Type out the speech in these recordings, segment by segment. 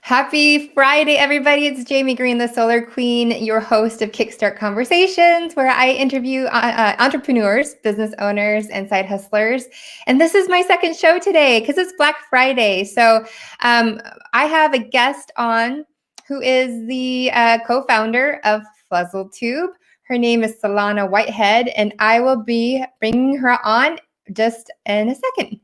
Happy Friday, everybody. It's Jamie Green, the Solar Queen, your host of Kickstart Conversations, where I interview entrepreneurs, business owners, and side hustlers. And this is my second show today because it's Black Friday. So I have a guest on who is the co-founder of Fluzzle Tube. Her name is Salana Whitehead, and I will be bringing her on just in a second.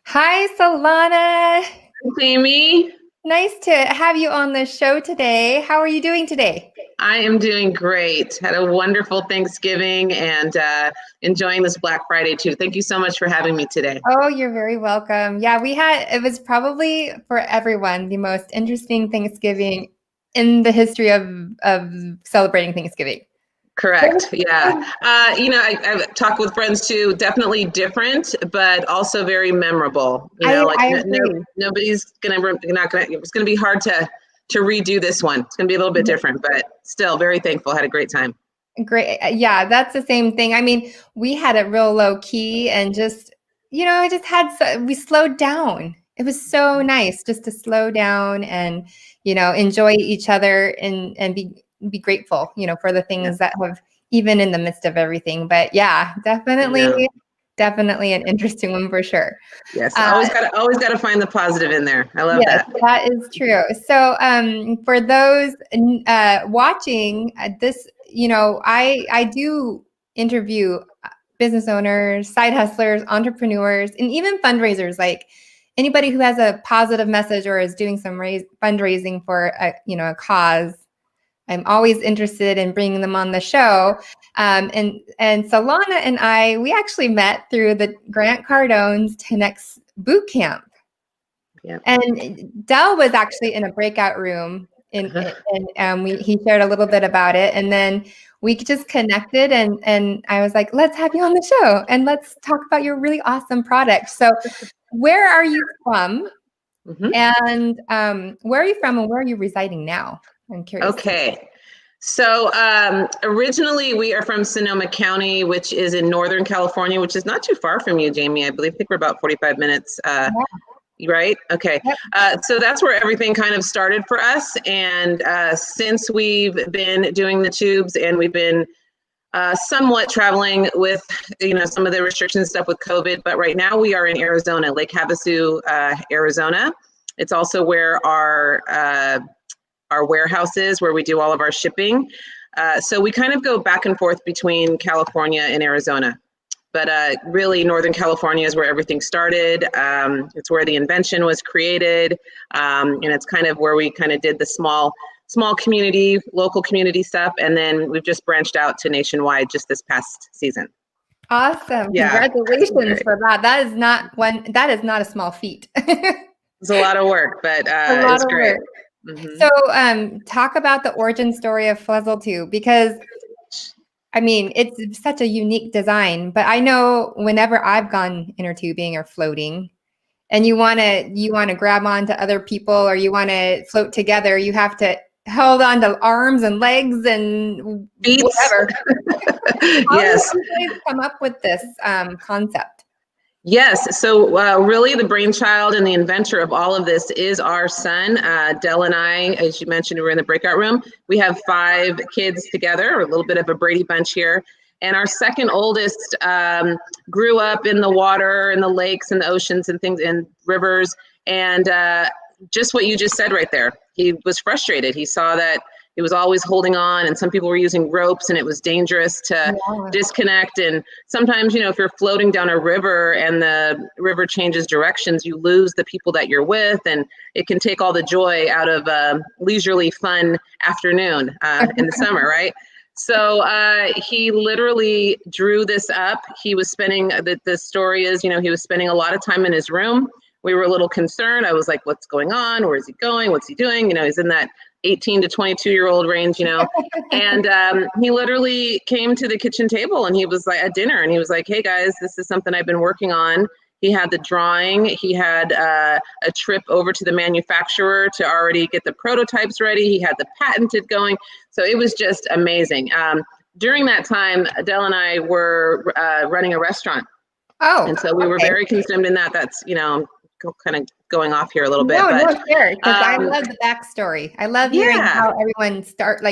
Hi, Salana. Jamie. Nice to have you on the show today. How are you doing today? I am doing great. Had a wonderful Thanksgiving and enjoying this Black Friday too. Thank you so much for having me today. Oh, you're very welcome. Yeah, it was probably for everyone the most interesting Thanksgiving in the history of celebrating Thanksgiving. Correct. Yeah. I've talked with friends too. Definitely different, but also very memorable. I agree. Nobody's it's gonna be hard to redo this one. It's gonna be a little bit different, but still very thankful. Had a great time. Great. Yeah, that's the same thing. I mean, we had it real low key and just, we slowed down. It was so nice just to slow down and, enjoy each other and be grateful, for the things that have, even in the midst of everything. But yeah, definitely an interesting one for sure. Yes, always got to find the positive in there. I love that. That is true. So for those watching this, I do interview business owners, side hustlers, entrepreneurs, and even fundraisers, like anybody who has a positive message or is doing some fundraising for a cause. I'm always interested in bringing them on the show. And Salana and we actually met through the Grant Cardone's 10X boot camp. Yep. And Del was actually in a breakout room he shared a little bit about it. And then we just connected and I was like, let's have you on the show and let's talk about your really awesome product. So where are you from? And where are you from and where are you residing now? I'm curious. Okay. So originally we are from Sonoma County, which is in Northern California, which is not too far from you, Jamie. I think we're about 45 minutes, right? Okay. Yep. So that's where everything kind of started for us. And since we've been doing the tubes and we've been somewhat traveling with, some of the restrictions stuff with COVID, but right now we are in Arizona, Lake Havasu, Arizona. It's also where our warehouse is, where we do all of our shipping. So we kind of go back and forth between California and Arizona. But really, Northern California is where everything started. It's where the invention was created. And it's kind of where we kind of did the small community, local community stuff. And then we've just branched out to nationwide just this past season. Awesome. Yeah. Congratulations for that. That is not a small feat. It's a lot of work, but it's great. So talk about the origin story of Fluzzle Tube, because I mean, it's such a unique design, but I know whenever I've gone inner tubing or floating and you want to grab onto other people or you want to float together, you have to hold on to arms and legs and feet. Whatever. Yes. How did you guys come up with this concept? Yes. So really the brainchild and the inventor of all of this is our son. Del and I, as you mentioned, we're in the breakout room. We have 5 kids together, a little bit of a Brady Bunch here. And our second oldest grew up in the water and the lakes and the oceans and things and rivers. And just what you just said right there, he was frustrated. He saw that he was always holding on and some people were using ropes and it was dangerous to disconnect. And sometimes, if you're floating down a river and the river changes directions, you lose the people that you're with and it can take all the joy out of a leisurely fun afternoon in the summer, right? So he literally drew this up. He was spending, the story is, he was spending a lot of time in his room. We were a little concerned. I was like, what's going on? Where is he going? What's he doing? He's in that 18 to 22-year-old range, and he literally came to the kitchen table and he was like at dinner and he was like, hey guys, this is something I've been working on. He had the drawing, he had a trip over to the manufacturer to already get the prototypes ready. He had the patented going. So it was just amazing. During that time, Adele and I were running a restaurant. Oh, and so we were very consumed in that. That's, kind of going off here a little bit. No, but, sure. Because I love the backstory. I love hearing how everyone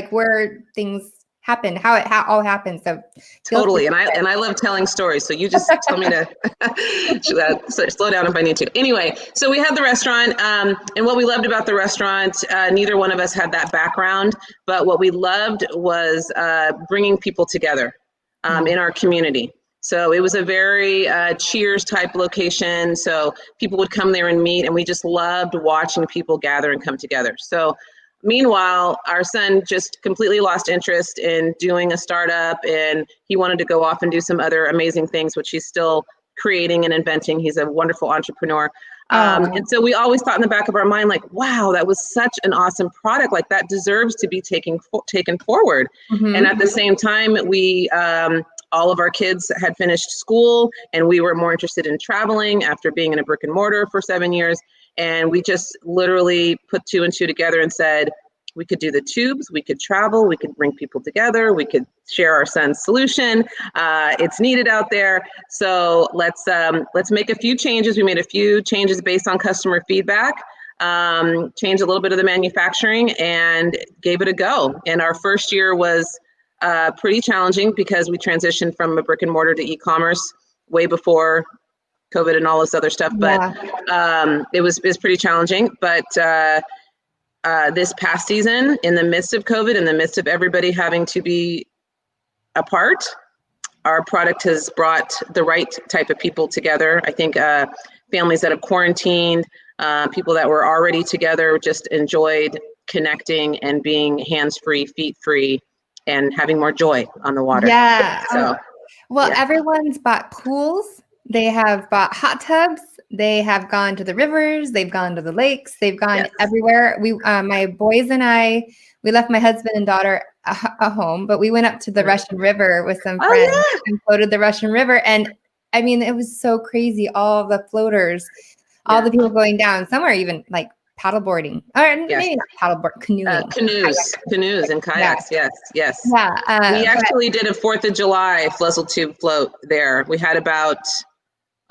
where things happen, how it all happens. So totally. And I love telling stories. So you just tell me to slow down if I need to. Anyway, so we had the restaurant. And what we loved about the restaurant, neither one of us had that background, but what we loved was bringing people together in our community. So it was a very Cheers type location. So people would come there and meet, and we just loved watching people gather and come together. So meanwhile, our son just completely lost interest in doing a startup, and he wanted to go off and do some other amazing things, which he's still creating and inventing. He's a wonderful entrepreneur. And so we always thought in the back of our mind, like, wow, that was such an awesome product. Like that deserves to be taken forward. Mm-hmm. And at the same time, we, all of our kids had finished school and we were more interested in traveling after being in a brick and mortar for 7 years. And we just literally put 2 and 2 together and said, we could do the tubes, we could travel, we could bring people together, we could share our son's solution. It's needed out there. So let's make a few changes. We made a few changes based on customer feedback, changed a little bit of the manufacturing and gave it a go. And our first year was pretty challenging because we transitioned from a brick and mortar to e-commerce way before COVID and all this other stuff. But it was pretty challenging. But this past season, in the midst of COVID, in the midst of everybody having to be apart, our product has brought the right type of people together. I think families that have quarantined, people that were already together just enjoyed connecting and being hands-free, feet-free, and having more joy on the water. Yeah. So, everyone's bought pools. They have bought hot tubs. They have gone to the rivers. They've gone to the lakes. They've gone everywhere. We, my boys and I, we left my husband and daughter at home, but we went up to the Russian River with some friends and floated the Russian River. And I mean, it was so crazy. All the floaters, all the people going down. Some are even like paddleboarding, or maybe not paddleboard, canoeing. Canoes and kayaks. Yes. Yeah. We actually did a 4th of July Fluzzle Tube float there. We had about,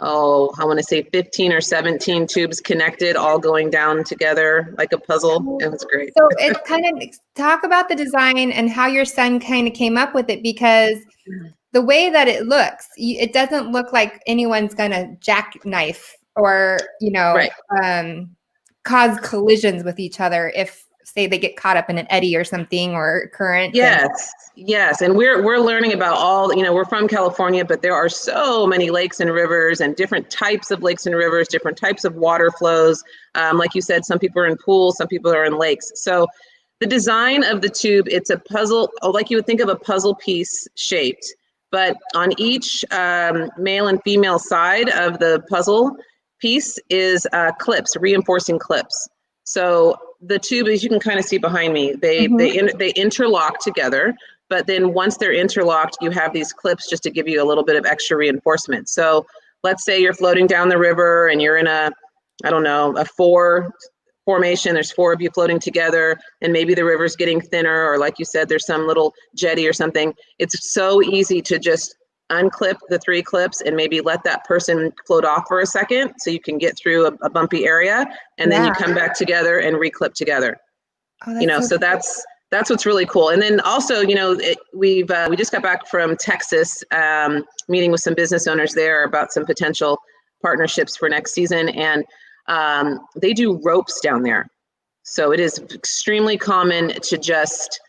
I want to say 15 or 17 tubes connected, all going down together like a puzzle. It was great. So it's kind of talk about the design and how your son kind of came up with it, because the way that it looks, it doesn't look like anyone's going to jackknife or, cause collisions with each other if, say, they get caught up in an eddy or something or current. Yes. And we're learning about all, we're from California, but there are so many lakes and rivers and different types of lakes and rivers, different types of water flows. Like you said, some people are in pools, some people are in lakes. So the design of the tube, it's a puzzle, like you would think of a puzzle piece shaped, but on each male and female side of the puzzle piece is clips, reinforcing clips. So the tube, as you can kind of see behind me, they interlock together, but then once they're interlocked, you have these clips just to give you a little bit of extra reinforcement. So let's say you're floating down the river and you're in a 4 formation, there's 4 of you floating together, and maybe the river's getting thinner, or like you said, there's some little jetty or something. It's so easy to just unclip the 3 clips and maybe let that person float off for a second so you can get through a bumpy area, and then you come back together and reclip together. So that's what's really cool. And then also, we just got back from Texas, meeting with some business owners there about some potential partnerships for next season, and they do ropes down there. So it is extremely common to just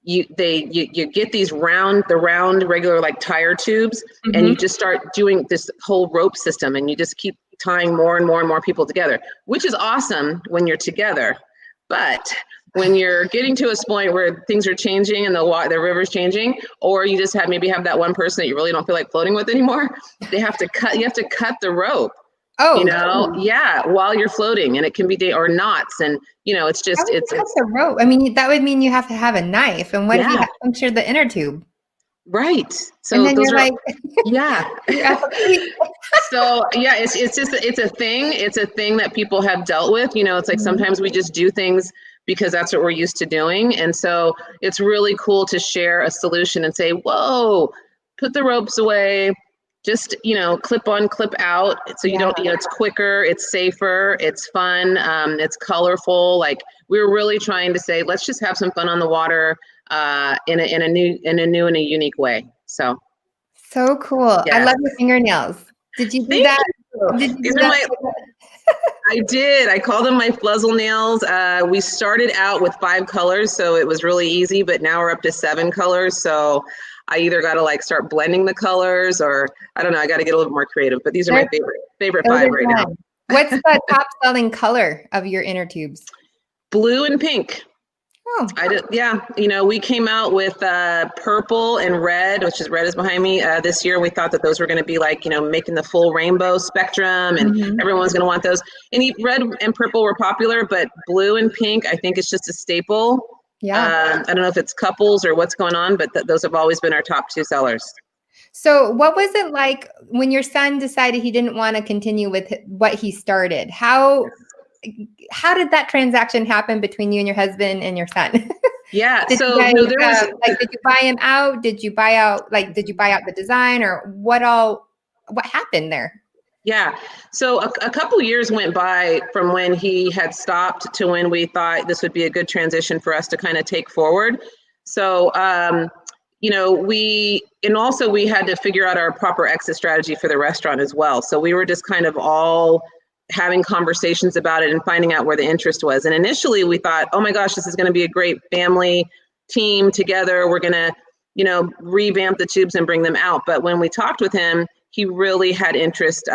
you get these round regular like tire tubes, and you just start doing this whole rope system, and you just keep tying more and more and more people together, which is awesome when you're together. But when you're getting to a point where things are changing and the river's changing, or you just have that one person that you really don't feel like floating with anymore, you have to cut the rope. Oh, yeah, while you're floating, and it can be or knots, and it's just it's a rope. I mean, that would mean you have to have a knife. And what if you puncture the inner tube? Right. So and then those you're are like, yeah. So yeah, it's a thing. It's a thing that people have dealt with. It's like sometimes we just do things because that's what we're used to doing. And so it's really cool to share a solution and say, whoa, put the ropes away, just, clip on, clip out. So you don't, it's quicker, it's safer, it's fun, it's colorful. Like we're really trying to say, let's just have some fun on the water in a new and a unique way. So cool. I love your fingernails. Did you do that? Did you do that? I did. I call them my Fluzzle nails. We started out with 5 colors, so it was really easy, but now we're up to 7 colors. So I either got to like start blending the colors, or I don't know, I got to get a little more creative, but these are my favorite 5 right now. What's the top selling color of your inner tubes? Blue and pink. Oh. We came out with purple and red, which is red is behind me this year. We thought that those were going to be like, making the full rainbow spectrum, and everyone's going to want those. And red and purple were popular, but blue and pink, I think it's just a staple. Yeah. I don't know if it's couples or what's going on, but those have always been our top 2 sellers. So what was it like when your son decided he didn't want to continue with what he started? How did that transaction happen between you and your husband and your son? Yeah. Did you buy him out? Did you buy out the design, or what happened there? Yeah. So a couple years went by from when he had stopped to when we thought this would be a good transition for us to kind of take forward. So, we had to figure out our proper exit strategy for the restaurant as well. So we were just kind of all having conversations about it and finding out where the interest was. And initially we thought, oh my gosh, this is going to be a great family team together. We're going to, revamp the tubes and bring them out. But when we talked with him, he really had interest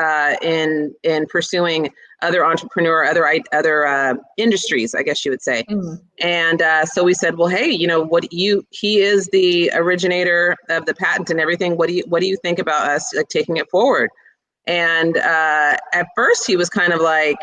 in pursuing other other industries, I guess you would say. And so we said, well, hey, he is the originator of the patent and everything. What do you think about us taking it forward? And at first he was kind of like,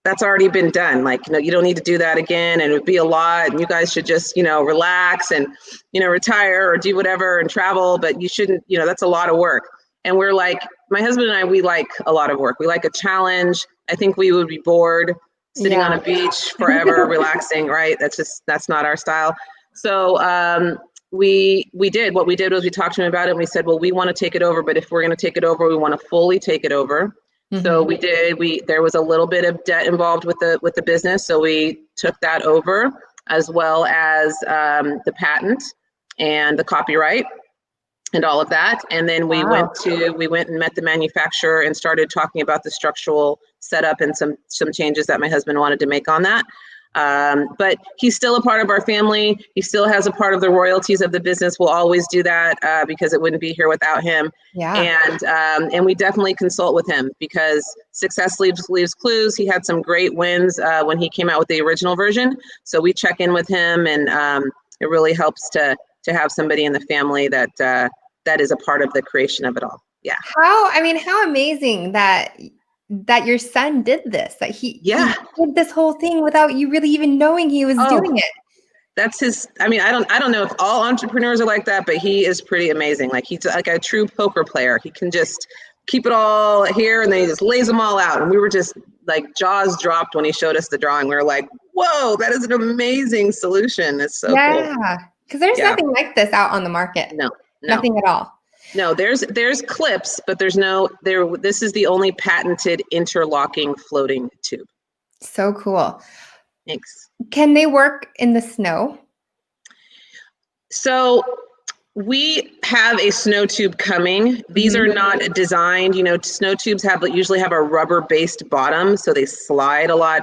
that's already been done. Like, you don't need to do that again. And it would be a lot. And you guys should just, relax and, retire or do whatever and travel. But you shouldn't, that's a lot of work. And we're like, my husband and I, we like a lot of work. We like a challenge. I think we would be bored sitting on a beach forever, relaxing, right? That's not our style. So we did. What we did was we talked to him about it and we said, well, we want to take it over, but if we're going to take it over, we want to fully take it over. So we did. There was a little bit of debt involved with the business, so we took that over, as well as the patent and the copyright and all of that. And then we went and met the manufacturer and started talking about the structural setup and some changes that my husband wanted to make on that. But he's still a part of our family. He still has a part of the royalties of the business. We'll always do that because it wouldn't be here without him. Yeah. And we definitely consult with him because success leaves clues. He had some great wins when he came out with the original version. So we check in with him, and it really helps to have somebody in the family that is a part of the creation of it all. Yeah. How amazing that your son did this, that he did this whole thing without you really even knowing he was doing it. That's his, I don't know if all entrepreneurs are like that, but he is pretty amazing. Like he's like a true poker player. He can just keep it all here and then he just lays them all out. And we were just like jaws dropped when he showed us the drawing. We were like, whoa, that is an amation solution. It's so cool. Yeah, because there's nothing like this out on the market. No. Nothing at all. No, there's clips, but this is the only patented interlocking floating tube. So cool. Thanks. Can they work in the snow? So we have a snow tube coming. These are not designed, snow tubes usually have a rubber based bottom, so they slide a lot,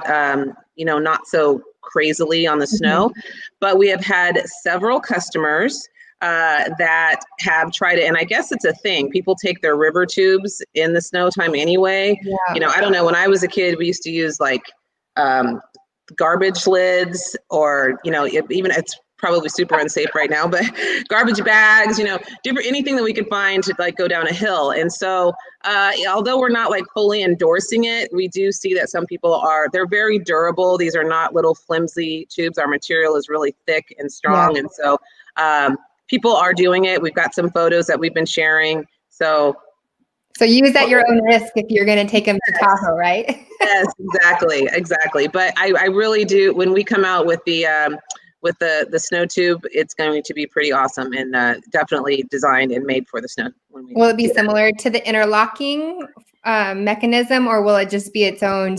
not so crazily on the snow, but we have had several customers that have tried it. And I guess it's a thing. People take their river tubes in the snow time anyway. Yeah. I don't know. When I was a kid, we used to use like garbage lids or, even it's probably super unsafe right now, but garbage bags, anything that we could find to like go down a hill. And so, although we're not like fully endorsing it, we do see that some people they're very durable. These are not little flimsy tubes. Our material is really thick and strong. Yeah. And so, people are doing it. We've got some photos that we've been sharing. So use at your own risk if you're going to take them to Tahoe, right? Yes, exactly. But I really do, when we come out with the snow tube, it's going to be pretty awesome and definitely designed and made for the snow. Will it be similar to the interlocking mechanism, or will it just be its own,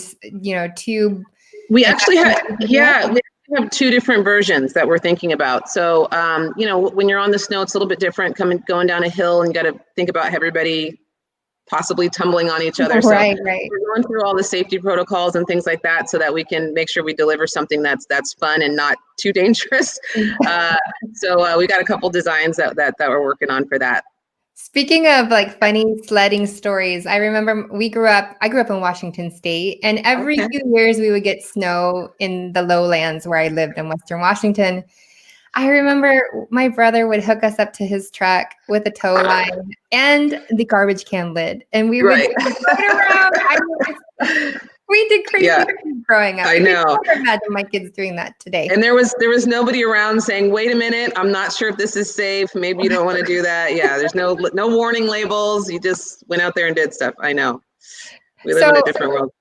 tube? We actually have, we have two different versions that we're thinking about. So, when you're on the snow, it's a little bit different going down a hill, and you got to think about everybody possibly tumbling on each other. So right. We're going through all the safety protocols and things like that so that we can make sure we deliver something that's fun and not too dangerous. So we got a couple designs that we're working on for that. Speaking of like funny sledding stories, I remember I grew up in Washington State, and every few years we would get snow in the lowlands where I lived in Western Washington. I remember my brother would hook us up to his truck with a tow line and the garbage can lid, and we would ride around. We did crazy things growing up. I know. I can't imagine my kids doing that today. And there was nobody around saying, "Wait a minute, I'm not sure if this is safe. Maybe you don't want to do that." Yeah, there's no warning labels. You just went out there and did stuff. I know. We live in a different world.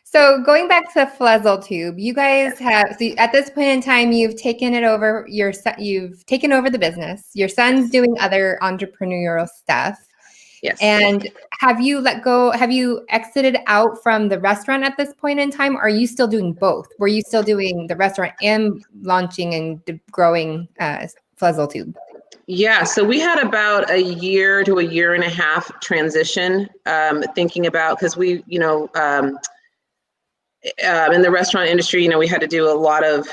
So going back to Fluzzle Tube, you guys have, at this point in time, you've taken it over. You've taken over the business. Your son's doing other entrepreneurial stuff. Yes. And have you let go? Have you exited out from the restaurant at this point in time? Or are you still doing both? Were you still doing the restaurant and launching and growing Fluzzle Tube? Yeah, so we had about a year to a year and a half transition, thinking about, because we, in the restaurant industry, we had to do a lot of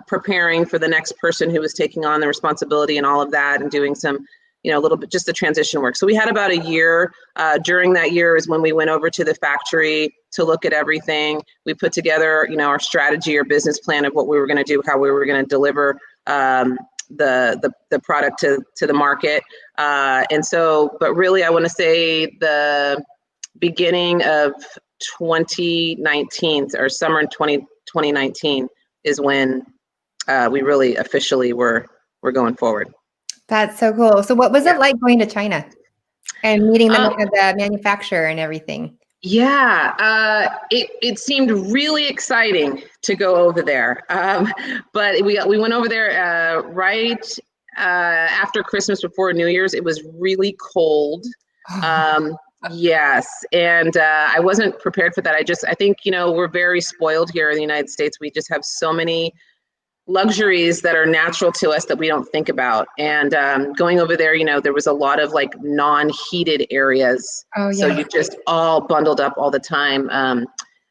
preparing for the next person who was taking on the responsibility and all of that, and doing some, a little bit just the transition work. So we had about a year. During that year is when we went over to the factory to look at everything. We put together, our strategy or business plan of what we were going to do, how we were going to deliver the product to the market. And so, but really, I want to say the beginning of 2019 or summer in 2019 is when we really officially were going forward. That's so cool. So what was it like going to China and meeting the manufacturer and everything? Yeah, it seemed really exciting to go over there. But we went over there right after Christmas, before New Year's. It was really cold. Yes, and I wasn't prepared for that. I think, we're very spoiled here in the United States. We just have so many luxuries that are natural to us that we don't think about. And going over there, there was a lot of like non-heated areas. Oh, yeah. So you just all bundled up all the time.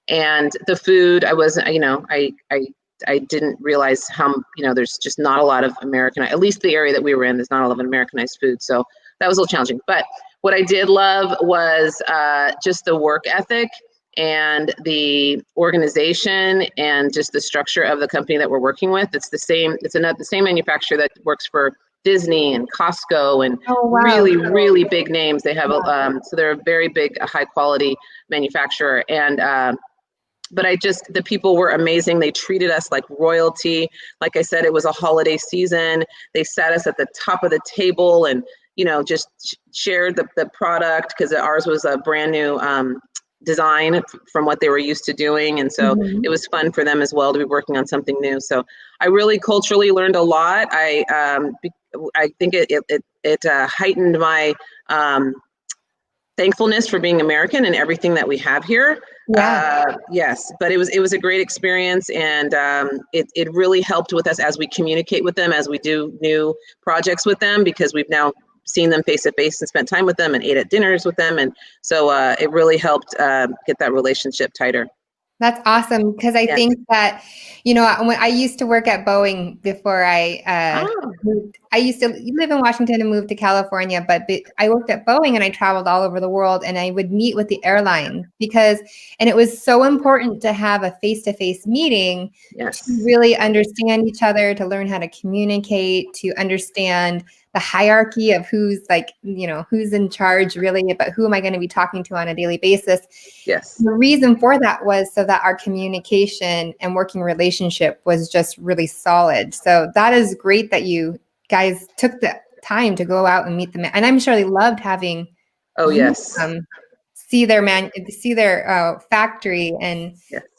And the food, I wasn't, I didn't realize how, there's just not a lot of at least the area that we were in, there's not a lot of Americanized food. So that was a little challenging. But what I did love was just the work ethic and the organization and just the structure of the company that we're working with. It's the same manufacturer that works for Disney and Costco and really big names. They have so they're a very big, high quality manufacturer. And but the people were amazing. They treated us like royalty. Like I said, it was a holiday season. They sat us at the top of the table and just shared the product, because ours was a brand new design from what they were used to doing. And so it was fun for them as well to be working on something new. So I really culturally learned a lot. I think it heightened my thankfulness for being American and everything that we have here. Yeah. Yes, but it was a great experience, and it really helped with us as we communicate with them, as we do new projects with them, because we've now seen them face to face and spent time with them and ate at dinners with them. And so it really helped get that relationship tighter. That's awesome, because I Yes. think that, when I used to work at Boeing before I moved. I used to live in Washington and moved to California, but I worked at Boeing and I traveled all over the world, and I would meet with the airline and it was so important to have a face-to-face meeting Yes. to really understand each other, to learn how to communicate, to understand the hierarchy of who's who's in charge really, but who am I going to be talking to on a daily basis. Yes. The reason for that was so that our communication and working relationship was just really solid. So that is great that you guys took the time to go out and meet them. And I'm sure they loved having Yes. see their factory and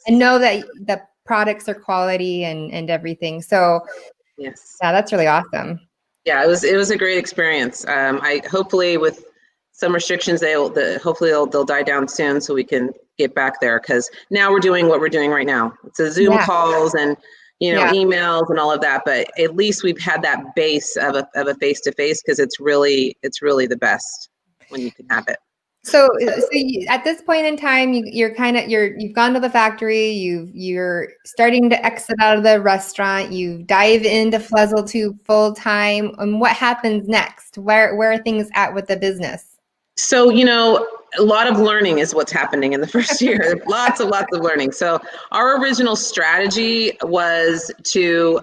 know that the products are quality and everything. So yes. yeah, that's really awesome. Yeah, it was a great experience. I hopefully with some restrictions, hopefully they'll die down soon so we can get back there, because now we're doing what we're doing right now. It's a Zoom calls and emails and all of that, but at least we've had that base of a face-to-face, because it's really the best when you can have it. So at this point in time, you've gone to the factory, you're starting to exit out of the restaurant, you dive into Fluzzle Tube full time. And what happens next? Where are things at with the business? So, a lot of learning is what's happening in the first year. lots of learning. So our original strategy was to,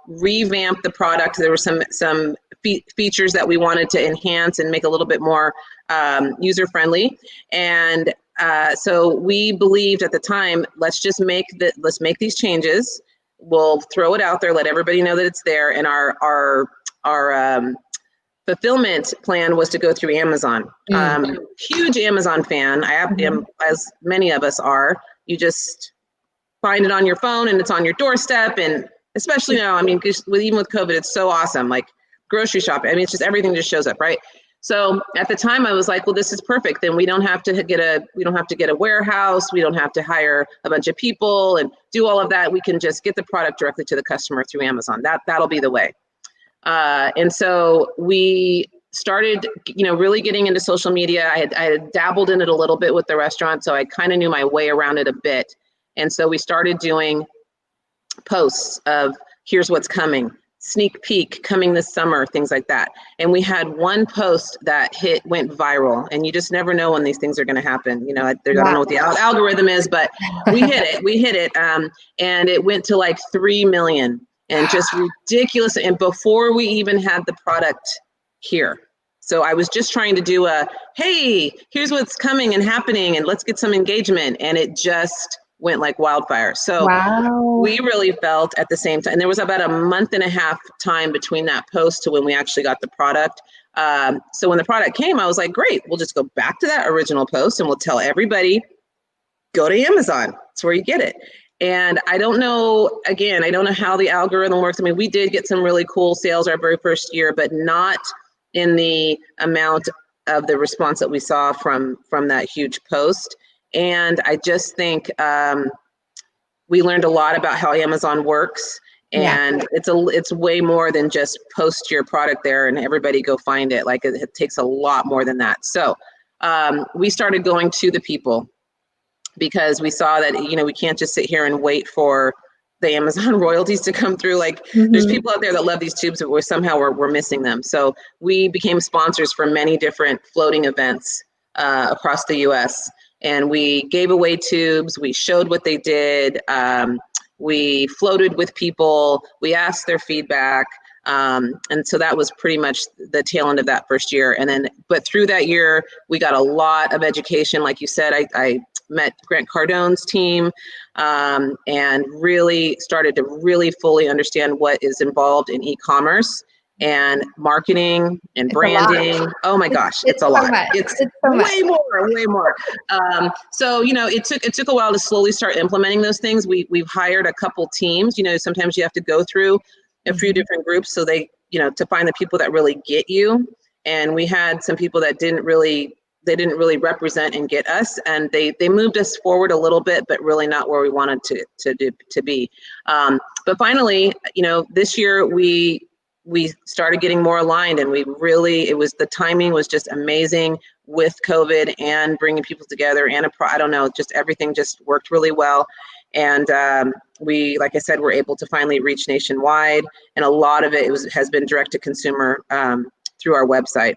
revamp the product. There were some features that we wanted to enhance and make a little bit more user friendly. And so we believed at the time, let's make these changes. We'll throw it out there, let everybody know that it's there. And our fulfillment plan was to go through Amazon. Huge Amazon fan. I am, as many of us are. You just find it on your phone and it's on your doorstep. And especially now, even with COVID, it's so awesome. Like grocery shopping. It's just everything just shows up, right? So at the time I was like, well, this is perfect. Then we don't have to get a warehouse. We don't have to hire a bunch of people and do all of that. We can just get the product directly to the customer through Amazon. That'll be the way. And so we started, really getting into social media. I had dabbled in it a little bit with the restaurant, so I kind of knew my way around it a bit. And so we started doing posts of here's what's coming, sneak peek coming this summer, things like that. And we had one post that went viral, and you just never know when these things are going to happen. I don't know what the algorithm is, but we hit it. And it went to like 3 million. And just ridiculous. And before we even had the product here. So I was just trying to do hey, here's what's coming and happening, and let's get some engagement. And it just went like wildfire. So we really felt at the same time, and there was about a month and a half time between that post to when we actually got the product. So when the product came, I was like, great, we'll just go back to that original post and we'll tell everybody, go to Amazon. That's where you get it. And I don't know how the algorithm works. We did get some really cool sales our very first year, but not in the amount of the response that we saw from that huge post. And I just think we learned a lot about how Amazon works. And it's way more than just post your product there and everybody go find it. Like it takes a lot more than that. So we started going to the people, because we saw that, we can't just sit here and wait for the Amazon royalties to come through. Like there's people out there that love these tubes, but we're missing them. So we became sponsors for many different floating events across the US. And we gave away tubes. We showed what they did. We floated with people. We asked their feedback. And so that was pretty much the tail end of that first year. But through that year, we got a lot of education. Like you said, I met Grant Cardone's team and really started to really fully understand what is involved in e-commerce and marketing and branding. Oh my gosh, it's a lot. It's way more. So, it took a while to slowly start implementing those things. We've hired a couple teams. Sometimes you have to go through a few different groups so they, to find the people that really get you. And we had some people that didn't really represent and get us, and they moved us forward a little bit, but really not where we wanted to be. But finally, this year we we started getting more aligned, and the timing was just amazing with COVID and bringing people together, and I don't know, just everything just worked really well. And we, like I said, were able to finally reach nationwide, and a lot of it has been direct to consumer through our website.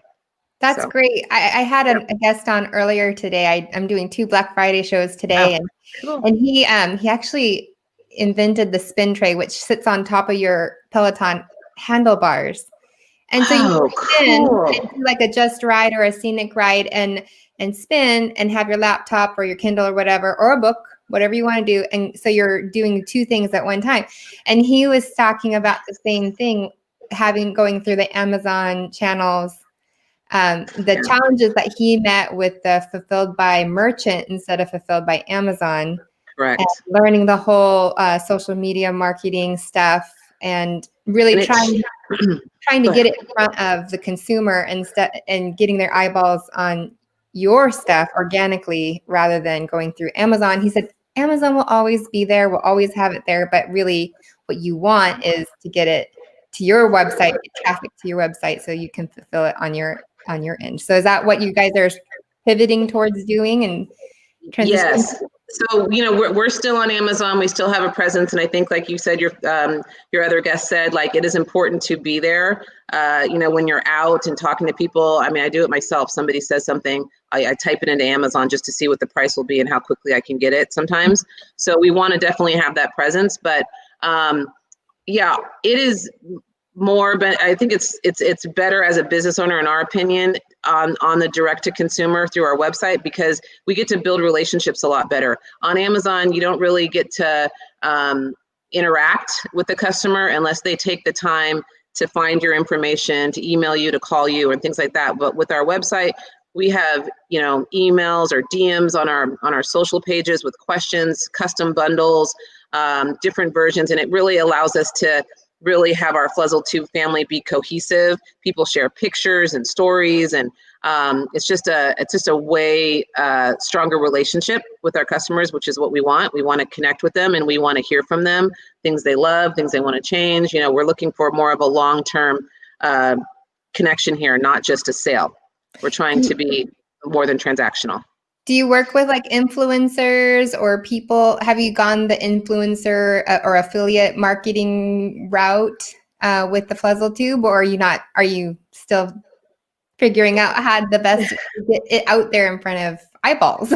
That's great. I had a guest on earlier today. I'm doing 2 Black Friday shows today, and he actually invented the spin tray, which sits on top of your Peloton handlebars. And so you spin and do like a just ride or a scenic ride and spin and have your laptop or your Kindle or whatever, or a book, whatever you want to do. And so you're doing 2 things at one time. And he was talking about the same thing, going through the Amazon channels. The challenges that he met with the fulfilled by merchant instead of fulfilled by Amazon. Correct. Learning the whole social media marketing stuff and really trying to get it in front of the consumer and getting their eyeballs on your stuff organically rather than going through Amazon. He said Amazon will always be there, will always have it there, but really what you want is to get it to your website, get traffic to your website so you can fulfill it on your end. So is that what you guys are pivoting towards doing and transitioning? Yes. So, we're still on Amazon. We still have a presence. And I think, like you said, your other guest said, like, it is important to be there. When you're out and talking to people, I mean, I do it myself. Somebody says something, I type it into Amazon just to see what the price will be and how quickly I can get it sometimes. So we want to definitely have that presence, but it is more, but I think it's better as a business owner, in our opinion, on the direct to consumer through our website, because we get to build relationships a lot better. On Amazon, you don't really get to interact with the customer unless they take the time to find your information, to email you, to call you, and things like that. But with our website, we have emails or DMs on our social pages with questions, custom bundles, different versions, and it really allows us to really have our Fluzzle Tube family be cohesive. People share pictures and stories, and it's just a way stronger relationship with our customers, which is what we want. We want to connect with them, and we want to hear from them, things they love, things they want to change. We're looking for more of a long-term connection here, not just a sale. We're trying to be more than transactional. Do you work with like influencers or people? Have you gone the influencer or affiliate marketing route with the Fluzzle Tube, or are you not? Are you still figuring out how the best to get it out there in front of eyeballs?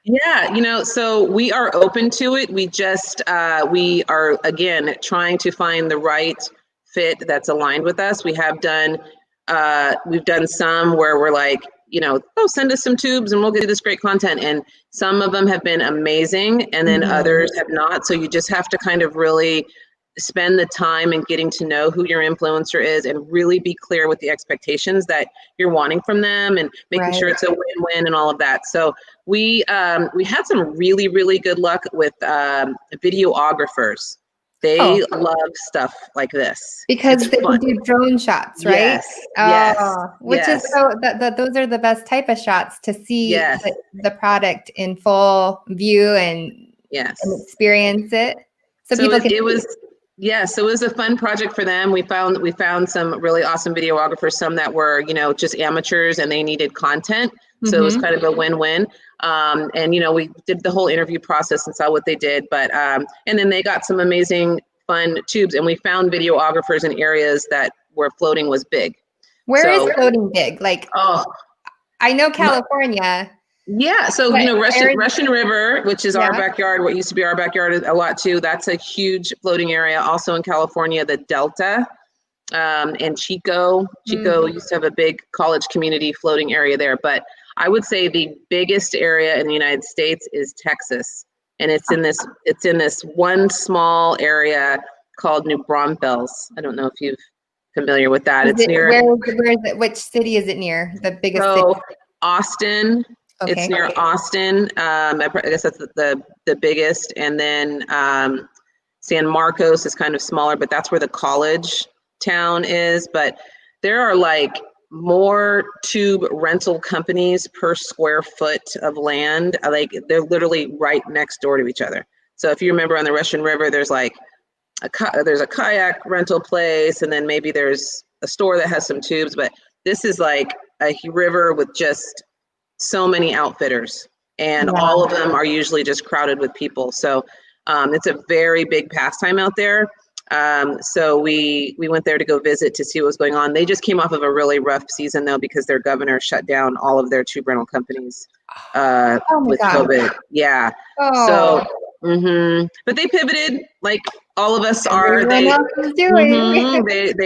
Yeah, so we are open to it. We just we are, again, trying to find the right fit that's aligned with us. We've done some where we're like, send us some tubes and we'll get this great content. And some of them have been amazing, and then others have not. So you just have to kind of really spend the time in getting to know who your influencer is and really be clear with the expectations that you're wanting from them, and making sure it's a win-win and all of that. So we had some really, really good luck with videographers. They love stuff like this because they can do drone shots, right? Yes. Which is so those are the best type of shots to see the product in full view and experience it. So people can. So it was a fun project for them. We found some really awesome videographers, some that were, just amateurs and they needed content. So it was kind of a win-win. And, we did the whole interview process and saw what they did, but, and then they got some amazing fun tubes, and we found videographers in areas where floating was big. Where is floating big? Like, I know California. Yeah, so Russian River, which is our backyard, what used to be our backyard a lot too. That's a huge floating area. Also in California, the Delta, and Chico. Chico used to have a big college community floating area there. But I would say the biggest area in the United States is Texas, and it's in this one small area called New Braunfels. I don't know if you're familiar with that. Where is it? Which city is it near? The biggest city? Austin. Okay. It's near Austin. I guess that's the biggest. And then San Marcos is kind of smaller, but that's where the college town is. But there are like more tube rental companies per square foot of land. Like they're literally right next door to each other. So if you remember on the Russian River, there's like there's a kayak rental place, and then maybe there's a store that has some tubes, but this is like a river with just so many outfitters, and all of them are usually just crowded with people. So it's a very big pastime out there. So we went there to go visit to see what was going on. They just came off of a really rough season though, because their governor shut down all of their tube rental companies with COVID. Yeah. So, but they pivoted like all of us are. They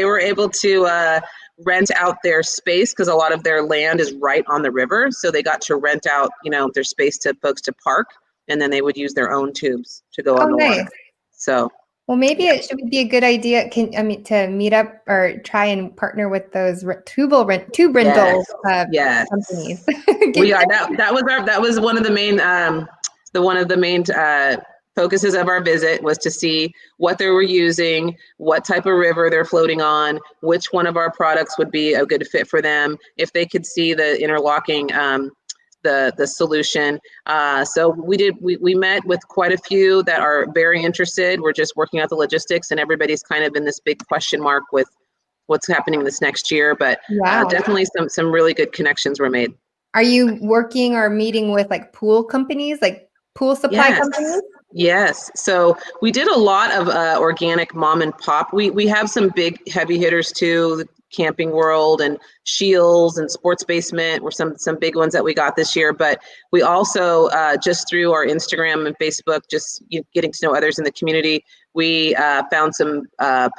were able to rent out their space because a lot of their land is right on the river. So they got to rent out, their space to folks to park, and then they would use their own tubes to go on the water. So. Well, maybe it should be a good idea. To meet up or try and partner with those tube rental companies. We are. That was one of the main focuses of our visit, was to see what they were using, what type of river they're floating on, which one of our products would be a good fit for them, if they could see the interlocking the solution. So we met with quite a few that are very interested. We're just working out the logistics, and everybody's kind of in this big question mark with what's happening this next year. But definitely some really good connections were made. Are you working or meeting with like pool companies, like pool supply companies? Yes. So we did a lot of organic mom and pop. We have some big heavy hitters too. Camping World and Shields and Sports Basement were some big ones that we got this year. But we also, just through our Instagram and Facebook, just getting to know others in the community, we found some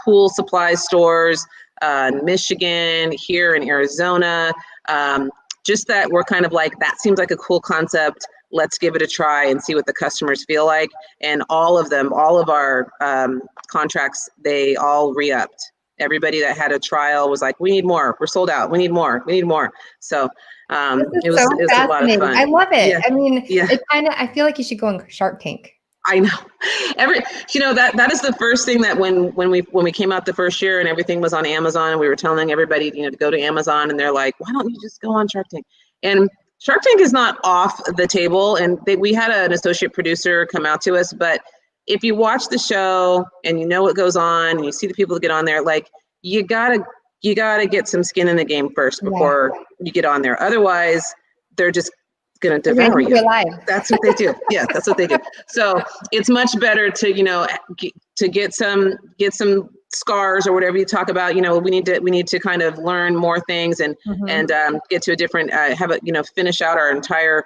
pool supply stores in Michigan, here in Arizona, just that we're kind of like, that seems like a cool concept. Let's give it a try and see what the customers feel like. And all of our contracts, they all re-upped. Everybody that had a trial was like, we need more. We're sold out. We need more. We need more. So it was a lot of fun. I love it. Yeah. I mean, it's kind of, I feel like you should go on Shark Tank. I know. That is the first thing that when we came out the first year and everything was on Amazon, and we were telling everybody, to go to Amazon, and they're like, why don't you just go on Shark Tank? And Shark Tank is not off the table. And we had an associate producer come out to us, but if you watch the show and you know what goes on and you see the people that get on there, like you gotta get some skin in the game first before you get on there. Otherwise, they're just gonna devour you. That's what they do. Yeah, that's what they do. So it's much better to to get some scars or whatever you talk about. We need to kind of learn more things and get to a different finish out our entire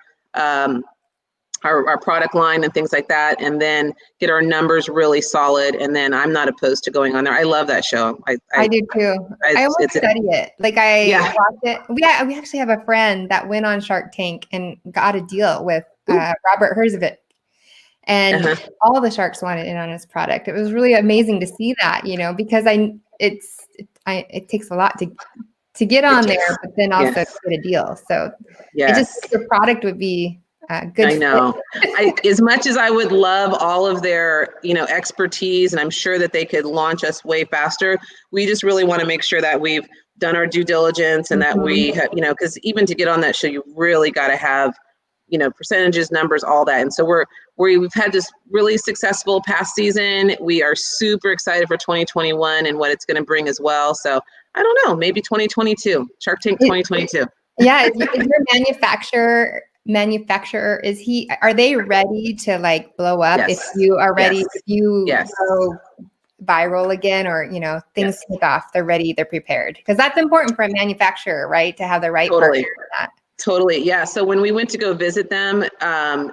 our product line and things like that, and then get our numbers really solid. And then I'm not opposed to going on there. I love that show. I do too. I almost study it. Like watched it. We actually have a friend that went on Shark Tank and got a deal with Robert Herzovich. And all the sharks wanted in on his product. It was really amazing to see that, because it takes a lot to get on there, but then also get a deal. So I just think the product would be good. I know. As much as I would love all of their, expertise, and I'm sure that they could launch us way faster, we just really want to make sure that we've done our due diligence and that we have, because even to get on that show, you really got to have, percentages, numbers, all that. And so we've had this really successful past season. We are super excited for 2021 and what it's going to bring as well. So I don't know, maybe 2022, Shark Tank 2022. Yeah. Is your manufacturer, are they ready to like blow up? If you are ready, if you go viral again, or things take off, they're ready, they're prepared, because that's important for a manufacturer, right? To have the right partner for that. Totally. Yeah. So when we went to go visit them,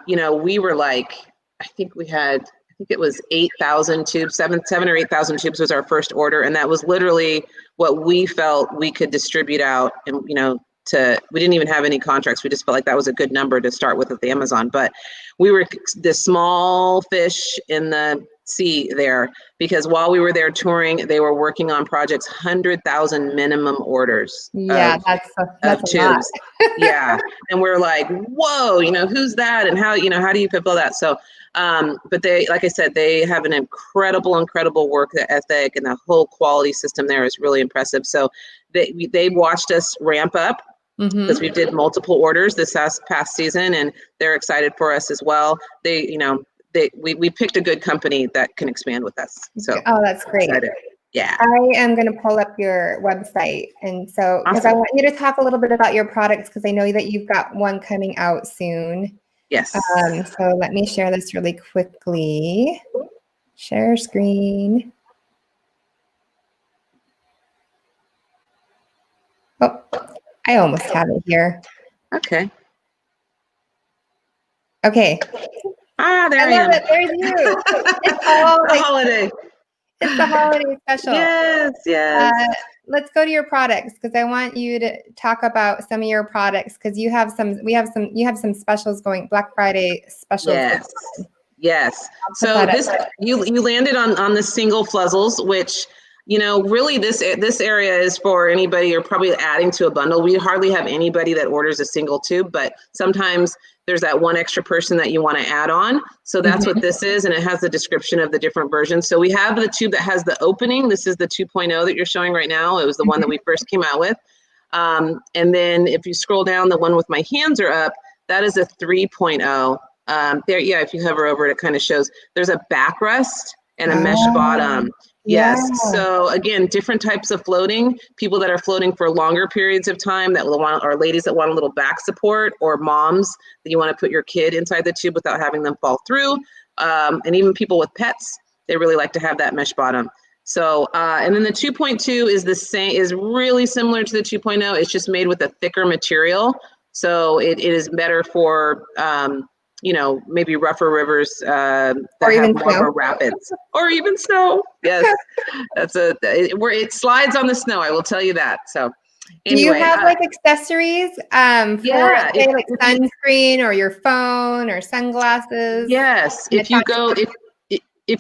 we were like, I think it was 8,000 tubes, 7 or 8,000 tubes was our first order. And that was literally what we felt we could distribute out. And, we didn't even have any contracts. We just felt like that was a good number to start with at the Amazon. But we were the small fish in the sea there, because while we were there touring, they were working on projects, 100,000 minimum orders. Yeah, that's tubes. Yeah. And we're like, whoa, who's that? And how do you fulfill that? So, but they, like I said, they have an incredible work ethic, and the whole quality system there is really impressive. So they watched us ramp up, because we did multiple orders this past season, and they're excited for us as well. They we picked a good company that can expand with us. So that's great. Excited. Yeah. I am going to pull up your website. And so, because I want you to talk a little bit about your products, because I know that you've got one coming out soon. Yes. So let me share this really quickly. Share screen. Oh, I almost have it here. Okay. Okay. There I love am. it. There's you. It's all the holiday. It's the holiday special. Yes. Let's go to your products, because I want you to talk about some of your products, because you have some specials going, Black Friday specials. Yes. So you landed on the single Fluzzles, which, really this area is for anybody you're probably adding to a bundle. We hardly have anybody that orders a single tube, but sometimes there's that one extra person that you want to add on. So that's what this is, and it has the description of the different versions. So we have the tube that has the opening. This is the 2.0 that you're showing right now. It was the one that we first came out with. And then if you scroll down, the one with my hands are up, that is a 3.0. If you hover over it, it kind of shows there's a backrest and a mesh bottom. Yes. Yeah. So again, different types of floating, people that are floating for longer periods of time that will want, or ladies that want a little back support, or moms that you want to put your kid inside the tube without having them fall through. And even people with pets, they really like to have that mesh bottom. So, and then the 2.2 is really similar to the 2.0. It's just made with a thicker material. So it is better for, maybe rougher rivers that have more rapids, or even snow. Yes, where it slides on the snow. I will tell you that. So, anyway, do you have accessories for say, like sunscreen or your phone or sunglasses? Yes, if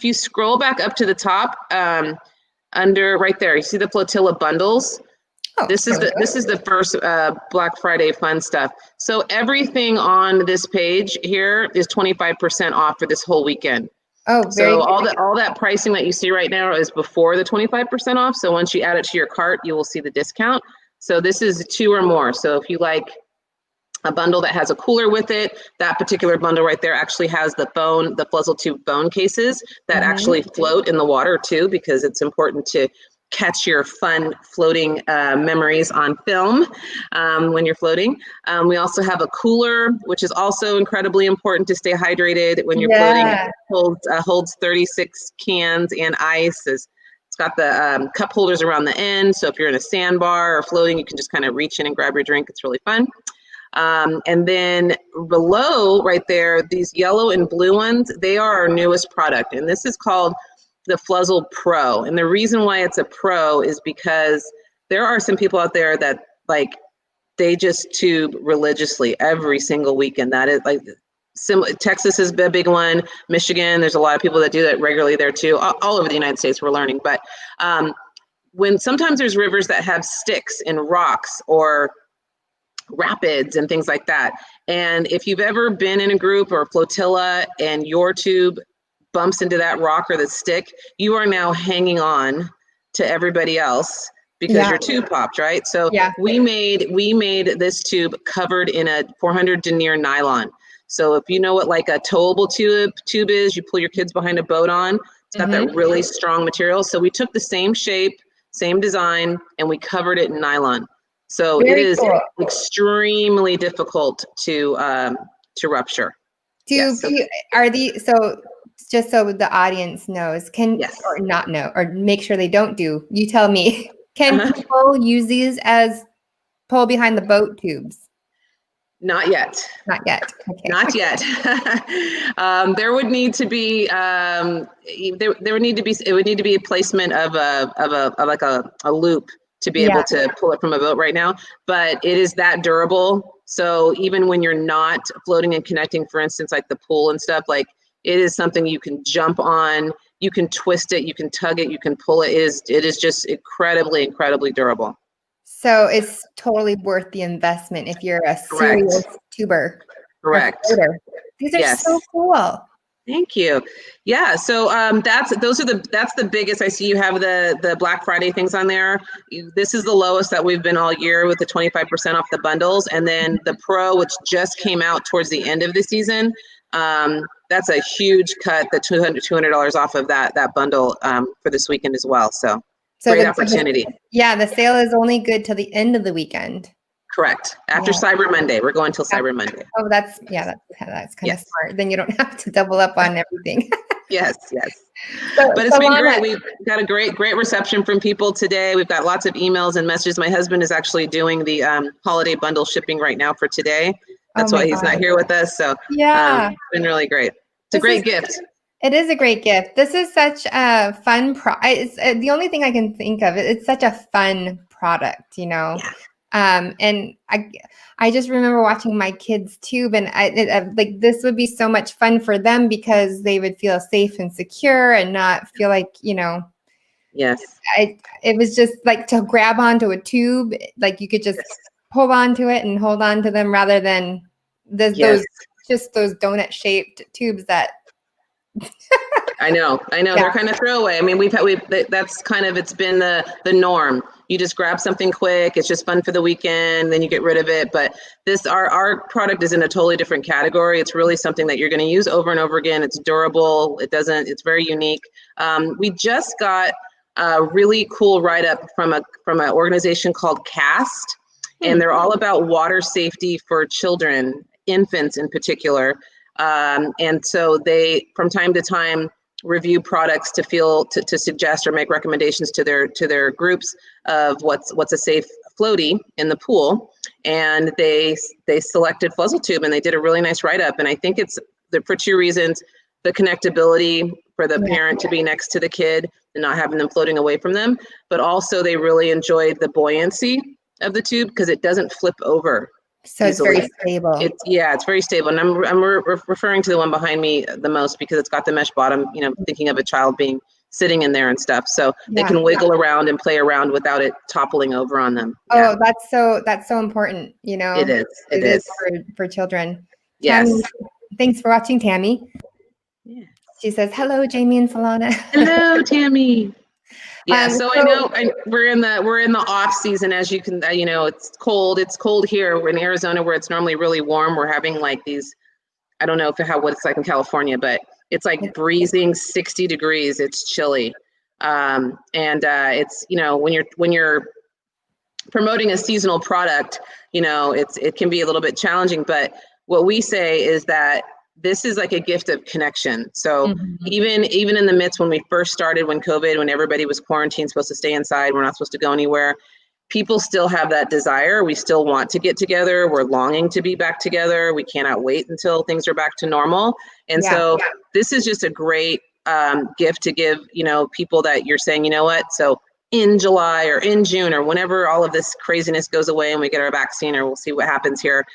you scroll back up to the top, under right there, you see the Flotilla bundles. Oh, this is the first Black Friday fun stuff. So everything on this page here is 25% off for this whole weekend. Oh, very good. All that pricing that you see right now is before the 25% off. So once you add it to your cart, you will see the discount. So this is 2 or more. So if you like a bundle that has a cooler with it, that particular bundle right there actually has the Fluzzle Tube phone cases that actually float in the water too, because it's important to catch your fun floating memories on film when you're floating. We also have a cooler, which is also incredibly important to stay hydrated when you're floating. It holds 36 cans and ice. It's got the cup holders around the end. So if you're in a sandbar or floating, you can just kind of reach in and grab your drink. It's really fun. And then below right there, these yellow and blue ones, they are our newest product. And this is called the Fluzzle Pro. And the reason why it's a pro is because there are some people out there that they just tube religiously every single weekend. That is Texas is a big one. Michigan, there's a lot of people that do that regularly there too. All over the United States, we're learning. But when sometimes there's rivers that have sticks and rocks or rapids and things like that. And if you've ever been in a group or a flotilla and your tube bumps into that rock or the stick, you are now hanging on to everybody else because your tube popped, right? So we made this tube covered in a 400 denier nylon. So if you know what a towable tube is, you pull your kids behind a boat on, it's got that really strong material. So we took the same shape, same design, and we covered it in nylon. So it is extremely difficult to rupture. Just so the audience knows, or not know, or make sure they don't do, you tell me, can people use these as pull behind the boat tubes? Not yet. Not yet. Okay. Not yet. There would need to be it would need to be a placement of a loop to be able to pull it from a boat right now, but it is that durable. So even when you're not floating and connecting, for instance, like the pool and stuff, it is something you can jump on, you can twist it, you can tug it, you can pull it. It is just incredibly, incredibly durable. So it's totally worth the investment if you're a serious tuber. Correct. These are so cool. Thank you. Yeah. So that's the biggest. I see you have the Black Friday things on there. This is the lowest that we've been all year with the 25% off the bundles. And then the Pro, which just came out towards the end of the season, That's a huge cut, the $200 off of that bundle for this weekend as well. So great opportunity. The sale is only good till the end of the weekend. Correct. After Cyber Monday. We're going till Cyber Monday. Oh, that's kind of smart. Then you don't have to double up on everything. Yes. But it's been great. We've got a great reception from people today. We've got lots of emails and messages. My husband is actually doing the holiday bundle shipping right now for today. That's why he's not here with us. So it's been really great. It's a great gift. It is a great gift. This is such a fun it's the only thing I can think of. It's such a fun product, you know. Yeah. And I just remember watching my kids tube, and like this would be so much fun for them because they would feel safe and secure and not feel like, you know. Yes. It was just like to grab onto a tube, like you could just hold on to it and hold on to them rather than those donut shaped tubes that. I know. They're kind of throwaway. I mean, that's kind of, it's been the norm. You just grab something quick. It's just fun for the weekend. Then you get rid of it. But our product is in a totally different category. It's really something that you're going to use over and over again. It's durable. It's very unique. We just got a really cool write-up from an organization called CAST, and they're all about water safety for children, infants in particular. And so they, from time to time, review products to suggest or make recommendations to their groups of what's a safe floaty in the pool. And they selected Fluzzle Tube, and they did a really nice write-up. And I think it's for two reasons: the connectability for the parent to be next to the kid and not having them floating away from them, but also they really enjoyed the buoyancy of the tube because it doesn't flip over. So easily. It's very stable. It's very stable. And I'm referring to the one behind me the most because it's got the mesh bottom, you know, thinking of a child being sitting in there and stuff. So they can wiggle around and play around without it toppling over on them. Oh, that's so important. You know, it is for children. Yes. Tammy, thanks for watching, Tammy. Yeah. She says, hello, Jamie and Salana. Hello, Tammy. Yeah, so I know we're in the off season, as you can, you know, it's cold. It's cold here. We're in Arizona where it's normally really warm. We're having like these, I don't know what it's like in California, but it's like breezing 60 degrees. It's chilly. And it's, you know, when you're promoting a seasonal product, you know, it can be a little bit challenging, but what we say is that this is like a gift of connection. So even in the midst when we first started, when COVID, when everybody was quarantined, supposed to stay inside, we're not supposed to go anywhere, people still have that desire. We still want to get together. We're longing to be back together. We cannot wait until things are back to normal. And so this is just a great gift to give, you know, people that you're saying, you know what, so in July or in June or whenever all of this craziness goes away and we get our vaccine, or we'll see what happens here.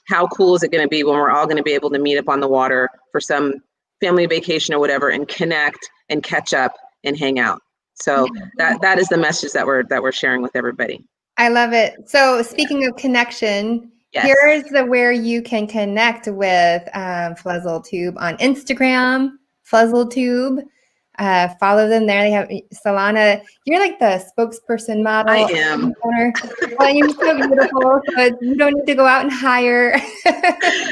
How cool is it going to be when we're all going to be able to meet up on the water for some family vacation or whatever and connect and catch up and hang out? So that is the message that we're sharing with everybody. I love it. So speaking of connection, here's where you can connect with Fluzzle Tube on Instagram, Fluzzle Tube. Follow them there. They have Salana. You're like the spokesperson model. I am. Well, you're so beautiful, so you don't need to go out and hire.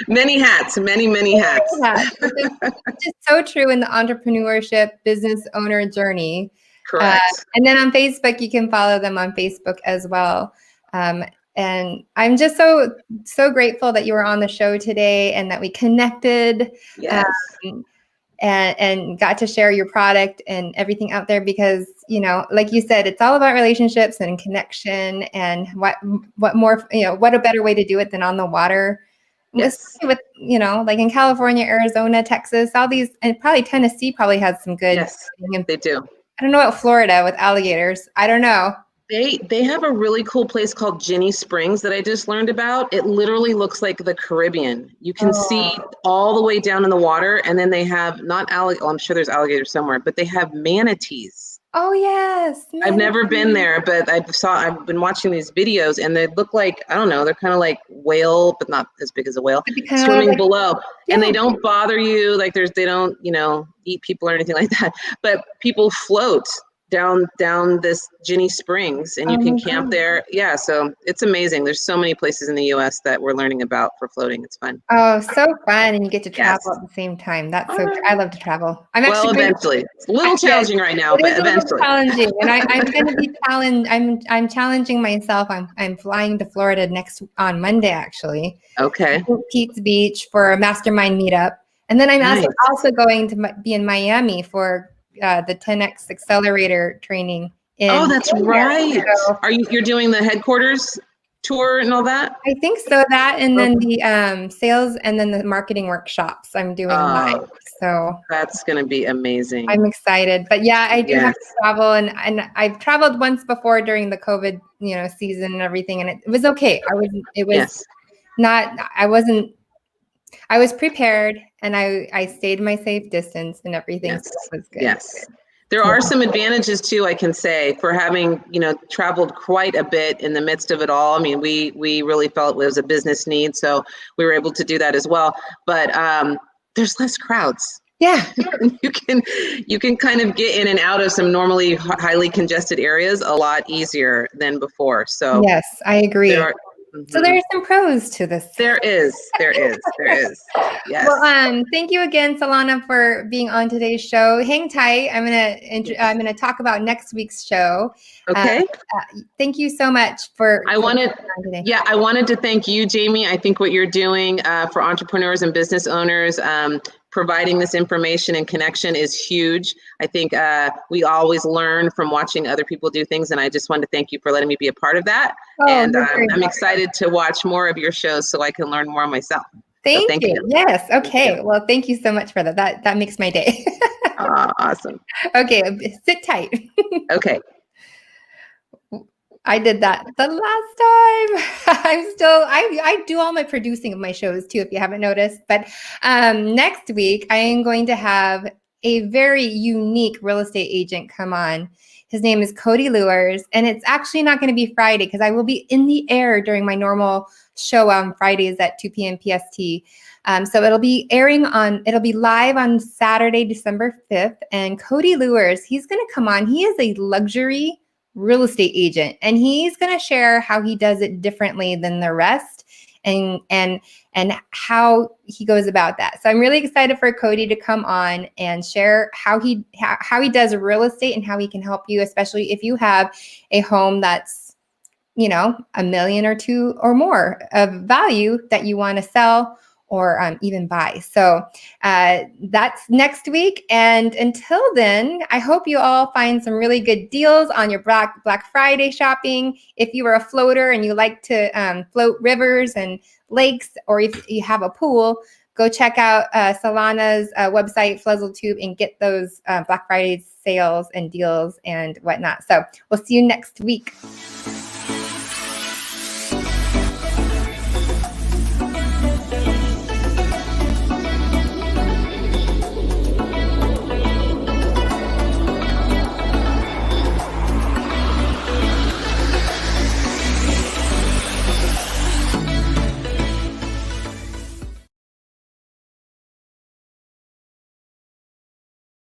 Many hats, many hats. Which is so true in the entrepreneurship business owner journey. Correct. And then on Facebook, you can follow them on Facebook as well. And I'm just so grateful that you were on the show today and that we connected. Yes. And got to share your product and everything out there because, you know, like you said, it's all about relationships and connection, and what more, you know, what a better way to do it than on the water. Yes. With, you know, like in California, Arizona, Texas, all these, and probably Tennessee probably has some good. Yes, they do. I don't know about Florida with alligators. I don't know. They have a really cool place called Ginny Springs that I just learned about. It literally looks like the Caribbean. You can see all the way down in the water, and then they have I'm sure there's alligators somewhere, but they have manatees. Oh yes. I've never been there, but I've been watching these videos, and they look like, I don't know, they're kind of like whale, but not as big as a whale, swimming below. Yeah. And they don't bother you, like they don't, you know, eat people or anything like that, but people float down this Ginny Springs, and you can camp there. Yeah, so it's amazing. There's so many places in the U.S. that we're learning about for floating. It's fun. Oh, so fun, and you get to travel at the same time. That's so. I love to travel. I'm actually eventually. It's a little challenging right now, but eventually. Challenging, and I'm going to be challenged. I'm challenging myself. I'm flying to Florida on Monday, actually. Okay. Pete's Beach for a mastermind meetup, and then I'm also going to be in Miami for the 10X Accelerator training. That's right. So, you're doing the headquarters tour and all that? I think so. That, and then the sales, and then the marketing workshops I'm doing live. So that's going to be amazing. I'm excited. But yeah, I do have to travel, and I've traveled once before during the COVID, season and everything, and it was okay. I was prepared, and I stayed my safe distance and everything. Yes. So it was good. Yes. There are some advantages too, I can say, for having, traveled quite a bit in the midst of it all. I mean, we really felt it was a business need, so we were able to do that as well. But there's less crowds. Yeah. You can kind of get in and out of some normally highly congested areas a lot easier than before. So yes, I agree. So there are some pros to this. There is. Yes. Well, thank you again, Salana, for being on today's show. Hang tight. I'm gonna talk about next week's show. Okay. Thank you so much for. I wanted to thank you, Jamie. I think what you're doing for entrepreneurs and business owners, providing this information and connection is huge. I think we always learn from watching other people do things, and I just wanted to thank you for letting me be a part of that. And I'm excited to watch more of your shows so I can learn more myself. Thank you. Yes. Okay. Well, thank you so much for that. That makes my day. Awesome. Okay. Sit tight. Okay. I did that the last time. I do all my producing of my shows too, if you haven't noticed. But next week, I am going to have a very unique real estate agent come on. His name is Cody Lewers, and it's actually not going to be Friday because I will be in the air during my normal show on Fridays at 2 p.m. PST. So it'll be live on Saturday, December 5th. And Cody Lewers, he's going to come on. He is a luxury real estate agent, and he's going to share how he does it differently than the rest, and how he goes about that. So I'm really excited for Cody to come on and share how he does real estate and how he can help you, especially if you have a home that's $1 million or $2 million or more of value that you want to sell or even buy. So that's next week. And until then, I hope you all find some really good deals on your Black Friday shopping. If you are a floater and you like to float rivers and lakes, or if you have a pool, go check out Salana's website, Fluzzle Tube, and get those Black Friday sales and deals and whatnot. So we'll see you next week.